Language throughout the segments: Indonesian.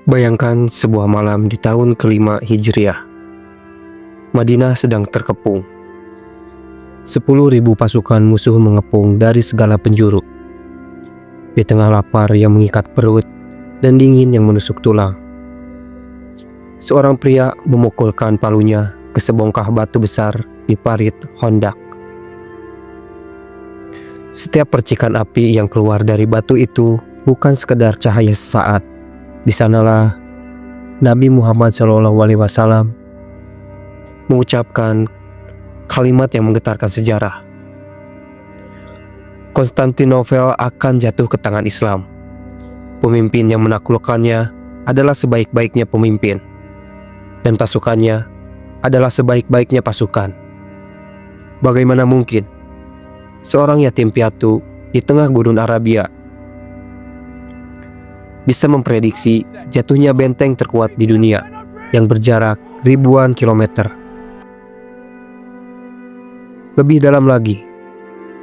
Bayangkan sebuah malam di tahun kelima Hijriah. Madinah sedang terkepung. 10.000 pasukan musuh mengepung dari segala penjuru. Di tengah lapar yang mengikat perut dan dingin yang menusuk tulang, seorang pria memukulkan palunya ke sebongkah batu besar di parit Hondak. Setiap percikan api yang keluar dari batu itu bukan sekedar cahaya sesaat. Di sanalah Nabi Muhammad SAW mengucapkan kalimat yang menggetarkan sejarah. Konstantinopel akan jatuh ke tangan Islam. Pemimpin yang menaklukkannya adalah sebaik-baiknya pemimpin, dan pasukannya adalah sebaik-baiknya pasukan. Bagaimana mungkin seorang yatim piatu di tengah gurun Arabia bisa memprediksi jatuhnya benteng terkuat di dunia yang berjarak ribuan kilometer? Lebih dalam lagi,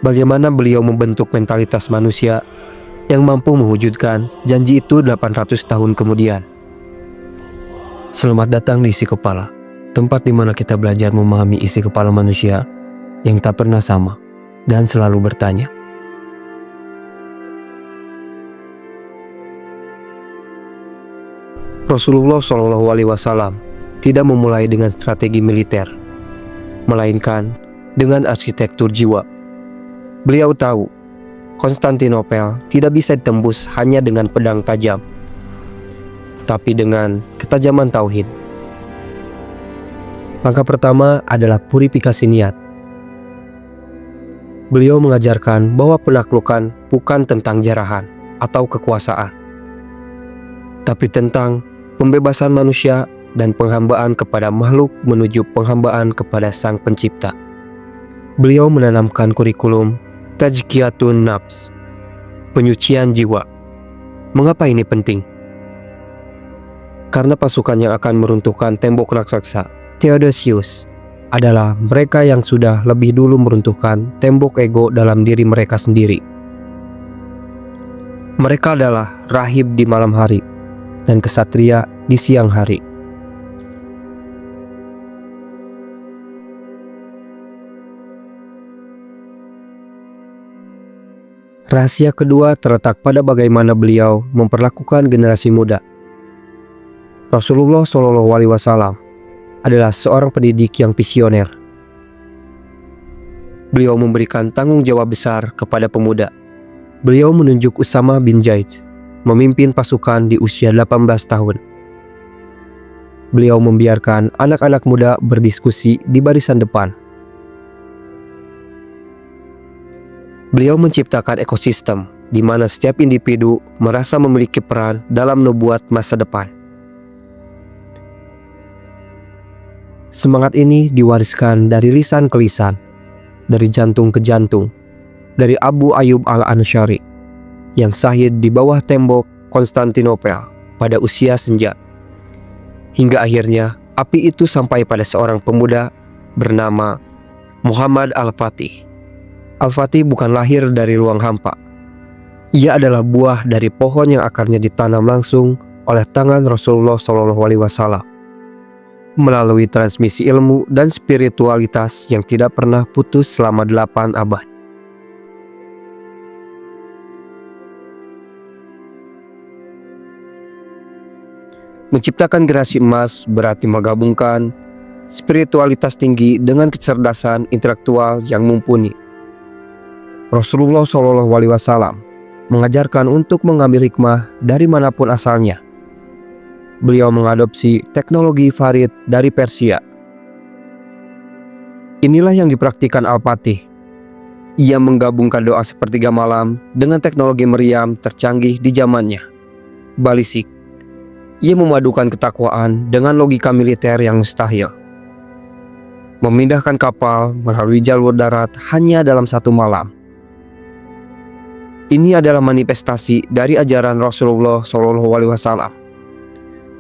bagaimana beliau membentuk mentalitas manusia yang mampu mewujudkan janji itu 800 tahun kemudian? Selamat datang di Isi Kepala, tempat di mana kita belajar memahami isi kepala manusia yang tak pernah sama dan selalu bertanya. Rasulullah SAW tidak memulai dengan strategi militer, melainkan dengan arsitektur jiwa. Beliau tahu Konstantinopel tidak bisa ditembus hanya dengan pedang tajam, tapi dengan ketajaman tauhid. Langkah pertama adalah purifikasi niat. Beliau mengajarkan bahwa penaklukan bukan tentang jarahan atau kekuasaan, tapi tentang pembebasan manusia dan penghambaan kepada makhluk menuju penghambaan kepada Sang Pencipta. Beliau menanamkan kurikulum Tazkiyatun Nafs, penyucian jiwa. Mengapa ini penting? Karena pasukan yang akan meruntuhkan tembok raksasa Theodosius adalah mereka yang sudah lebih dulu meruntuhkan tembok ego dalam diri mereka sendiri. Mereka adalah rahib di malam hari dan kesatria di siang hari. Rahasia kedua terletak pada bagaimana beliau memperlakukan generasi muda. Rasulullah SAW adalah seorang pendidik yang visioner. Beliau memberikan tanggung jawab besar kepada pemuda. Beliau menunjuk Usama bin Zaid memimpin pasukan di usia 18 tahun. Beliau membiarkan anak-anak muda berdiskusi di barisan depan. Beliau menciptakan ekosistem di mana setiap individu merasa memiliki peran dalam membuat masa depan. Semangat ini diwariskan dari lisan ke lisan, dari jantung ke jantung, dari Abu Ayyub al-Ansyari yang syahid di bawah tembok Konstantinopel pada usia senja. Hingga akhirnya api itu sampai pada seorang pemuda bernama Muhammad Al-Fatih. Al-Fatih bukan lahir dari ruang hampa. Ia adalah buah dari pohon yang akarnya ditanam langsung oleh tangan Rasulullah SAW melalui transmisi ilmu dan spiritualitas yang tidak pernah putus selama 8 abad. Menciptakan generasi emas berarti menggabungkan spiritualitas tinggi dengan kecerdasan intelektual yang mumpuni. Rasulullah SAW mengajarkan untuk mengambil hikmah dari manapun asalnya. Beliau mengadopsi teknologi Farid dari Persia. Inilah yang dipraktikkan Al-Fatih. Ia menggabungkan doa sepertiga malam dengan teknologi meriam tercanggih di zamannya, balistik. Ia memadukan ketakwaan dengan logika militer yang mustahil. Memindahkan kapal melalui jalur darat hanya dalam 1 malam. Ini adalah manifestasi dari ajaran Rasulullah SAW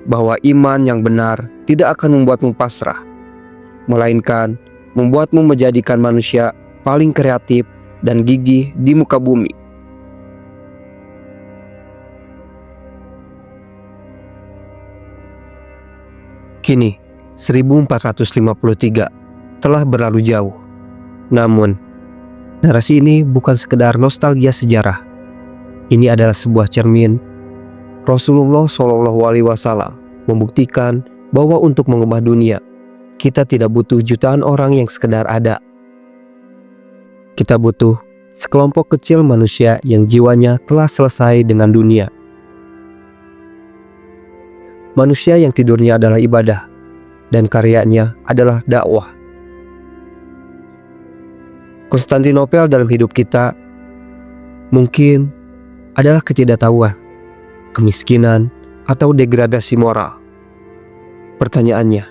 bahwa iman yang benar tidak akan membuatmu pasrah, melainkan membuatmu menjadikan manusia paling kreatif dan gigih di muka bumi. Kini, 1453 telah berlalu jauh. Namun, narasi ini bukan sekedar nostalgia sejarah. Ini adalah sebuah cermin. Rasulullah SAW membuktikan bahwa untuk mengubah dunia, kita tidak butuh jutaan orang yang sekedar ada. Kita butuh sekelompok kecil manusia yang jiwanya telah selesai dengan dunia. Manusia yang tidurnya adalah ibadah dan karyanya adalah dakwah. Konstantinopel dalam hidup kita mungkin adalah ketidaktahuan, kemiskinan, atau degradasi moral. Pertanyaannya,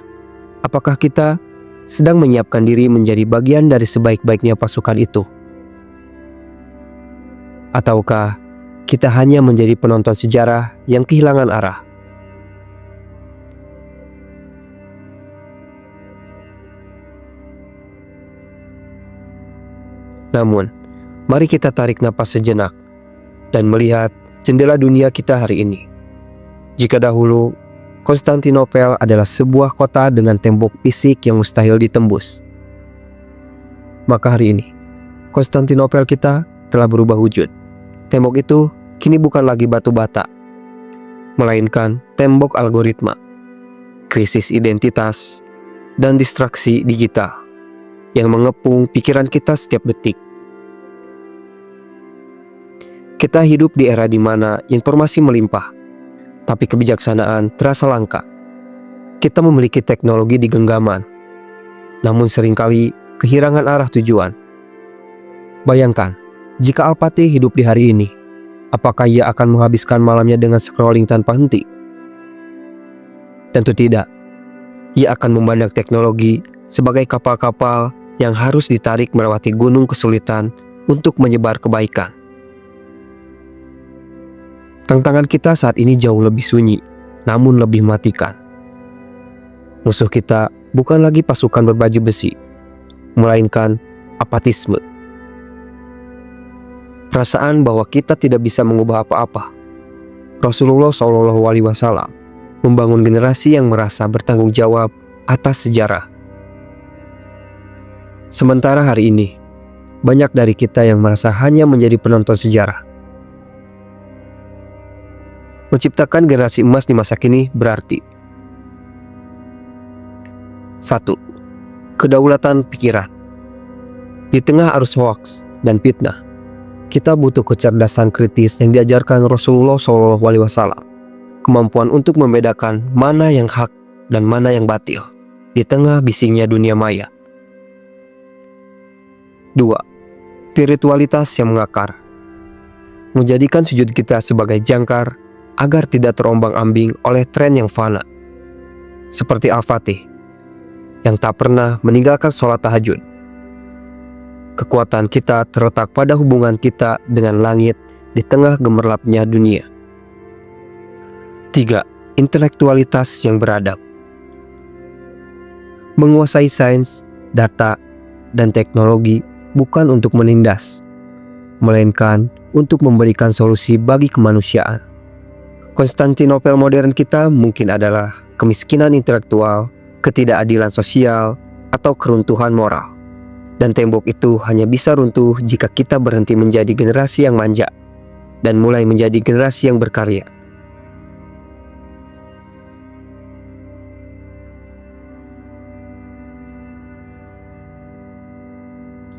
apakah kita sedang menyiapkan diri menjadi bagian dari sebaik-baiknya pasukan itu? Ataukah kita hanya menjadi penonton sejarah yang kehilangan arah? Namun, mari kita tarik napas sejenak dan melihat jendela dunia kita hari ini. Jika dahulu, Konstantinopel adalah sebuah kota dengan tembok fisik yang mustahil ditembus, maka hari ini, Konstantinopel kita telah berubah wujud. Tembok itu kini bukan lagi batu bata, melainkan tembok algoritma, krisis identitas, dan distraksi digital yang mengepung pikiran kita setiap detik. Kita hidup di era di mana informasi melimpah, tapi kebijaksanaan terasa langka. Kita memiliki teknologi di genggaman, namun seringkali kehilangan arah tujuan. Bayangkan, jika Al-Fatih hidup di hari ini, apakah ia akan menghabiskan malamnya dengan scrolling tanpa henti? Tentu tidak. Ia akan memandang teknologi sebagai kapal-kapal yang harus ditarik melewati gunung kesulitan untuk menyebar kebaikan. Tantangan kita saat ini jauh lebih sunyi, namun lebih mematikan. Musuh kita bukan lagi pasukan berbaju besi, melainkan apatisme. Perasaan bahwa kita tidak bisa mengubah apa-apa. Rasulullah SAW membangun generasi yang merasa bertanggung jawab atas sejarah. Sementara hari ini, banyak dari kita yang merasa hanya menjadi penonton sejarah. Menciptakan generasi emas di masa kini berarti 1. Kedaulatan pikiran. Di tengah arus hoaks dan fitnah, kita butuh kecerdasan kritis yang diajarkan Rasulullah SAW. Kemampuan untuk membedakan mana yang hak dan mana yang batil di tengah bisingnya dunia maya. 2. Spiritualitas yang mengakar. Menjadikan sujud kita sebagai jangkar agar tidak terombang-ambing oleh tren yang fana. Seperti Al-Fatih yang tak pernah meninggalkan sholat tahajud. Kekuatan kita terletak pada hubungan kita dengan langit di tengah gemerlapnya dunia. 3. Intelektualitas yang beradab. Menguasai sains, data, dan teknologi bukan untuk menindas, melainkan untuk memberikan solusi bagi kemanusiaan. Konstantinopel modern kita mungkin adalah kemiskinan intelektual, ketidakadilan sosial, atau keruntuhan moral. Dan tembok itu hanya bisa runtuh jika kita berhenti menjadi generasi yang manja dan mulai menjadi generasi yang berkarya.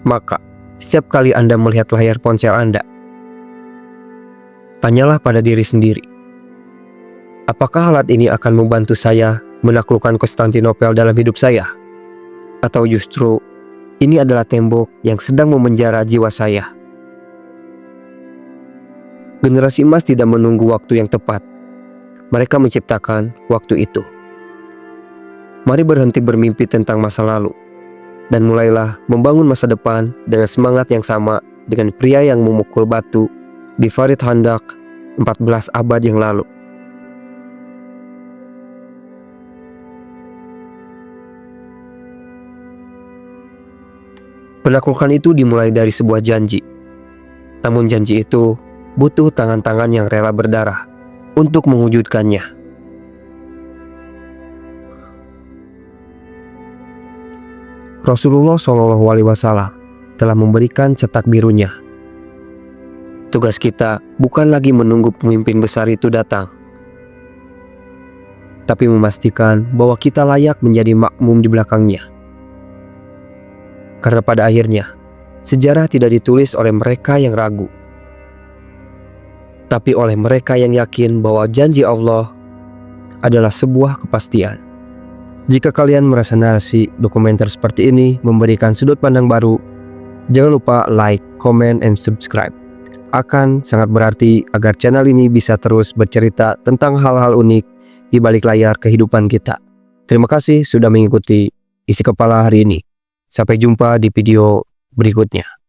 Maka, setiap kali Anda melihat layar ponsel Anda, tanyalah pada diri sendiri, apakah alat ini akan membantu saya menaklukkan Konstantinopel dalam hidup saya? Atau justru, ini adalah tembok yang sedang memenjara jiwa saya? Generasi emas tidak menunggu waktu yang tepat. Mereka menciptakan waktu itu. Mari berhenti bermimpi tentang masa lalu dan mulailah membangun masa depan dengan semangat yang sama dengan pria yang memukul batu di Farid Handak 14 abad yang lalu. Penaklukan itu dimulai dari sebuah janji. Namun janji itu butuh tangan-tangan yang rela berdarah untuk mewujudkannya. Rasulullah SAW telah memberikan cetak birunya. Tugas kita bukan lagi menunggu pemimpin besar itu datang, tapi memastikan bahwa kita layak menjadi makmum di belakangnya. Karena pada akhirnya, sejarah tidak ditulis oleh mereka yang ragu, tapi oleh mereka yang yakin bahwa janji Allah adalah sebuah kepastian. Jika kalian merasa narasi dokumenter seperti ini memberikan sudut pandang baru, jangan lupa like, comment, and subscribe. Akan sangat berarti agar channel ini bisa terus bercerita tentang hal-hal unik di balik layar kehidupan kita. Terima kasih sudah mengikuti Isi Kepala hari ini. Sampai jumpa di video berikutnya.